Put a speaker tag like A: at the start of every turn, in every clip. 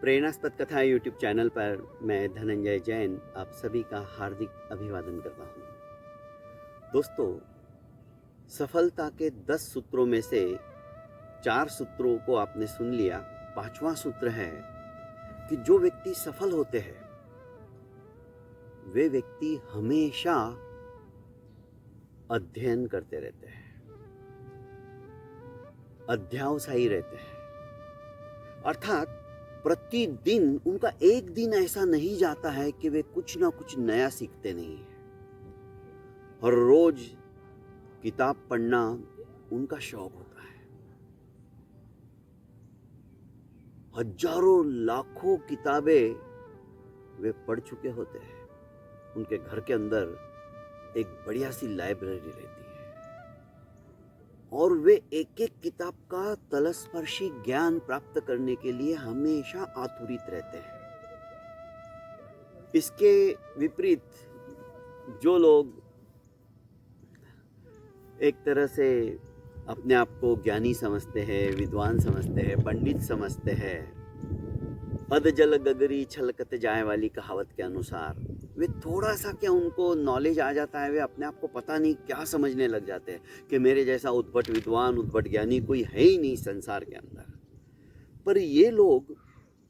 A: प्रेरणास्पद कथा YouTube channel पर मैं धनंजय जैन आप सभी का हार्दिक अभिवादन करता हूँ। दोस्तों, सफलता के 10 सूत्रों में से 4 सूत्रों को आपने सुन लिया। 5वां सूत्र है कि जो व्यक्ति सफल होते हैं वे व्यक्ति हमेशा अध्ययन करते रहते हैं, अध्यावसायी रहते हैं। अर्थात प्रतिदिन उनका एक दिन ऐसा नहीं जाता है कि वे कुछ ना कुछ नया सीखते नहीं हैं। हर रोज किताब पढ़ना उनका शौक होता है। हजारों लाखों किताबें वे पढ़ चुके होते हैं। उनके घर के अंदर एक बढ़िया सी लाइब्रेरी रहती है और वे एक एक किताब का तलस्पर्शी ज्ञान प्राप्त करने के लिए हमेशा आतुरित रहते हैं। इसके विपरीत जो लोग एक तरह से अपने आप को ज्ञानी समझते हैं, विद्वान समझते हैं, पंडित समझते हैं, अध जल गगरी छलकत जाए वाली कहावत के अनुसार वे थोड़ा सा क्या उनको नॉलेज आ जाता है, वे अपने आप को पता नहीं क्या समझने लग जाते हैं कि मेरे जैसा उद्भट विद्वान, उद्भट ज्ञानी कोई है ही नहीं संसार के अंदर। पर ये लोग,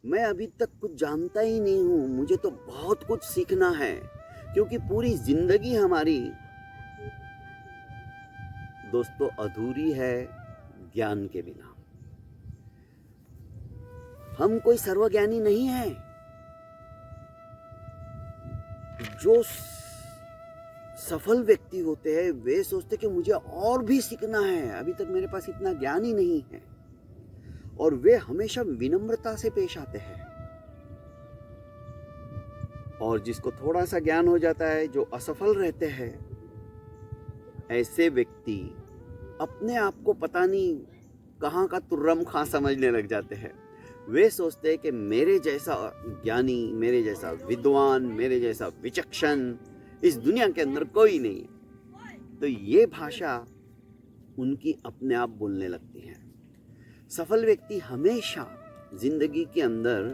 A: मैं अभी तक कुछ जानता ही नहीं हूँ, मुझे तो बहुत कुछ सीखना है, क्योंकि पूरी जिंदगी हमारी दोस्तों अधूरी है ज्ञान के बिना। हम कोई सर्वज्ञानी नहीं है। जो सफल व्यक्ति होते हैं वे सोचते कि मुझे और भी सीखना है, अभी तक मेरे पास इतना ज्ञान ही नहीं है, और वे हमेशा विनम्रता से पेश आते हैं। और जिसको थोड़ा सा ज्ञान हो जाता है, जो असफल रहते हैं, ऐसे व्यक्ति अपने आप को पता नहीं कहाँ का तुर्रम खां समझने लग जाते हैं। वे सोचते हैं कि मेरे जैसा ज्ञानी, मेरे जैसा विद्वान, मेरे जैसा विचक्षण इस दुनिया के अंदर कोई नहीं है। तो ये भाषा उनकी अपने आप बोलने लगती है। सफल व्यक्ति हमेशा जिंदगी के अंदर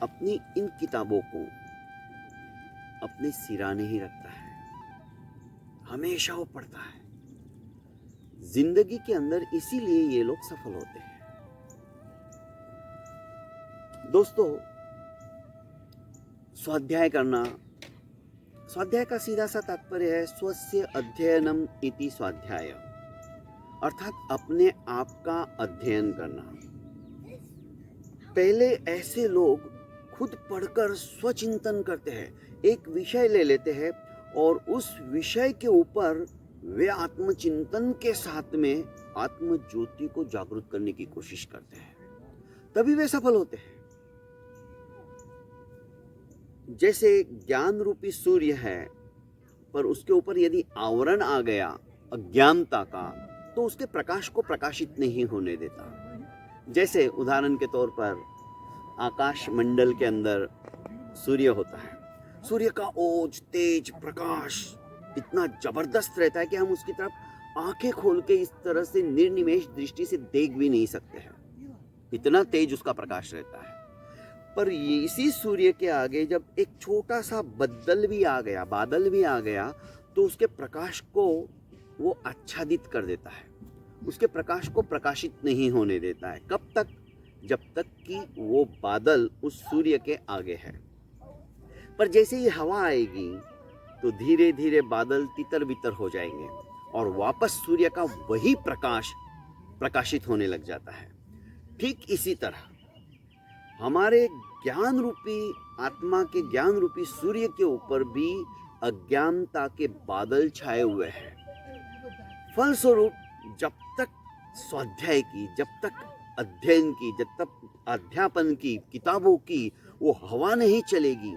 A: अपनी इन किताबों को अपने सिराने ही रखता है, हमेशा वो पढ़ता है जिंदगी के अंदर। इसीलिए ये लोग सफल होते हैं। दोस्तों, स्वाध्याय करना, स्वाध्याय का सीधा सा तात्पर्य है स्वस्य अध्ययनम इति स्वाध्याय, अर्थात अपने आप का अध्ययन करना। पहले ऐसे लोग खुद पढ़कर स्वचिंतन करते हैं, एक विषय ले लेते हैं और उस विषय के ऊपर वे आत्मचिंतन के साथ में आत्म ज्योति को जागृत करने की कोशिश करते हैं, तभी वे सफल होते हैं। जैसे ज्ञान रूपी सूर्य है, पर उसके ऊपर यदि आवरण आ गया अज्ञानता का, तो उसके प्रकाश को प्रकाशित नहीं होने देता। जैसे उदाहरण के तौर पर आकाश मंडल के अंदर सूर्य होता है। सूर्य का ओज, तेज, प्रकाश इतना जबरदस्त रहता है कि हम उसकी तरफ आंखें खोल के इस तरह से निर्निमेष दृष्टि से देख भी नहीं सकते हैं, इतना तेज उसका प्रकाश रहता है। पर इसी सूर्य के आगे जब एक छोटा सा बादल भी आ गया, तो उसके प्रकाश को वो आच्छादित कर देता है, उसके प्रकाश को प्रकाशित नहीं होने देता है। कब तक? जब तक कि वो बादल उस सूर्य के आगे है। पर जैसे ही हवा आएगी तो धीरे धीरे बादल तितर बितर हो जाएंगे और वापस सूर्य का वही प्रकाश प्रकाशित होने लग जाता है। ठीक इसी तरह हमारे ज्ञान रूपी आत्मा के ज्ञान रूपी सूर्य के ऊपर भी अज्ञानता के बादल छाए हुए हैं। फलस्वरूप जब तक स्वाध्याय की, जब तक अध्ययन की, जब तक अध्यापन की, किताबों की वो हवा नहीं चलेगी,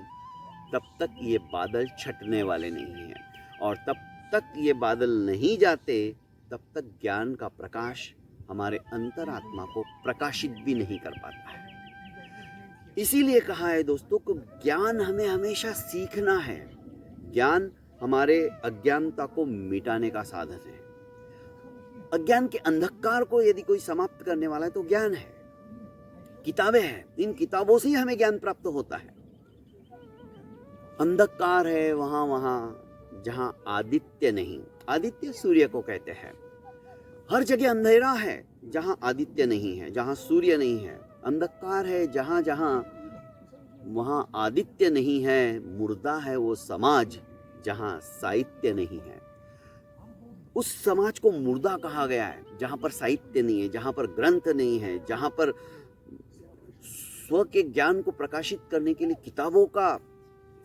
A: तब तक ये बादल छटने वाले नहीं हैं। और तब तक ये बादल नहीं जाते, तब तक ज्ञान का प्रकाश हमारे अंतरात्मा को प्रकाशित भी नहीं कर पाता है। इसीलिए कहा है दोस्तों को ज्ञान हमें हमेशा सीखना है। ज्ञान हमारे अज्ञानता को मिटाने का साधन है। अज्ञान के अंधकार को यदि कोई समाप्त करने वाला है तो ज्ञान है। किताबें हैं, इन किताबों से ही हमें ज्ञान प्राप्त होता है। अंधकार है वहां वहां जहां आदित्य नहीं, आदित्य सूर्य को कहते हैं। हर जगह अंधेरा है जहां आदित्य नहीं है, जहां सूर्य नहीं है। अंधकार है जहां जहां वहां आदित्य नहीं है। मुर्दा है वो समाज जहां साहित्य नहीं है। उस समाज को मुर्दा कहा गया है जहां पर साहित्य नहीं है, जहां पर ग्रंथ नहीं है, जहां पर स्व के ज्ञान को प्रकाशित करने के लिए किताबों का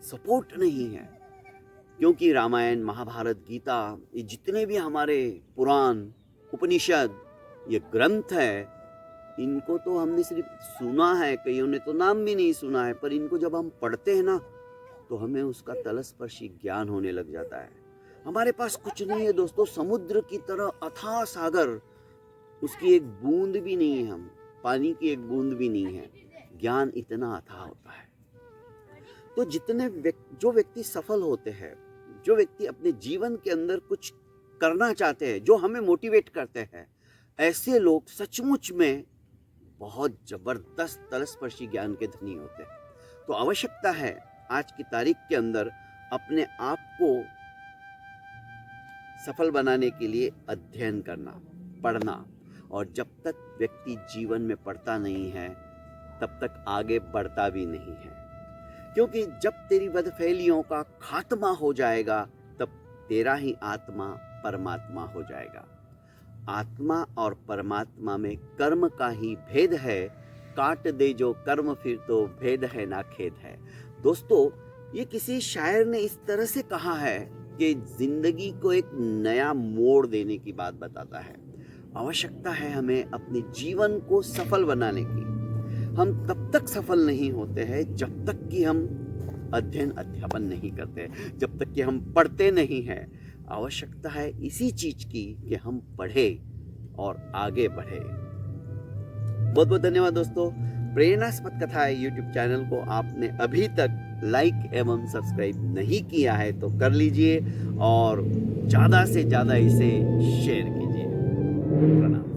A: सपोर्ट नहीं है। क्योंकि रामायण, महाभारत, गीता, ये जितने भी हमारे पुराण, उपनिषद, ये ग्रंथ है, इनको तो हमने सिर्फ सुना है, कईयों ने तो नाम भी नहीं सुना है, पर इनको जब हम पढ़ते हैं ना तो हमें उसका तलस्पर्शी ज्ञान होने लग जाता है। हमारे पास कुछ नहीं है दोस्तों, समुद्र की तरह अथाह सागर, उसकी एक बूंद भी नहीं है, हम पानी की एक बूंद भी नहीं है, ज्ञान इतना अथाह होता है। तो जो व्यक्ति सफल होते हैं, जो व्यक्ति अपने जीवन के अंदर कुछ करना चाहते हैं, जो हमें मोटिवेट करते हैं, ऐसे लोग सचमुच में बहुत जबरदस्त तलस्पर्शी ज्ञान के धनी होते हैं। तो आवश्यकता है आज की तारीख के अंदर अपने आप को सफल बनाने के लिए अध्ययन करना, पढ़ना। और जब तक व्यक्ति जीवन में पढ़ता नहीं है तब तक आगे बढ़ता भी नहीं है। क्योंकि जब तेरी बदफेलियों का खात्मा हो जाएगा तब तेरा ही आत्मा परमात्मा हो जाएगा। आत्मा और परमात्मा में कर्म का ही भेद है, काट दे जो कर्म फिर तो भेद है ना खेद है। दोस्तों, ये किसी शायर ने इस तरह से कहा है कि जिंदगी को एक नया मोड़ देने की बात बताता है। आवश्यकता है हमें अपने जीवन को सफल बनाने की। हम तब तक सफल नहीं होते हैं जब तक कि हम अध्ययन अध्यापन नहीं करते, जब तक कि हम पढ़ते नहीं हैं। आवश्यकता है इसी चीज की कि हम पढ़े और आगे बढ़े। बहुत बहुत धन्यवाद दोस्तों। प्रेरणास्पद कथाएं यूट्यूब चैनल को आपने अभी तक लाइक एवं सब्सक्राइब नहीं किया है तो कर लीजिए और ज़्यादा से ज़्यादा इसे शेयर कीजिए। प्रणाम।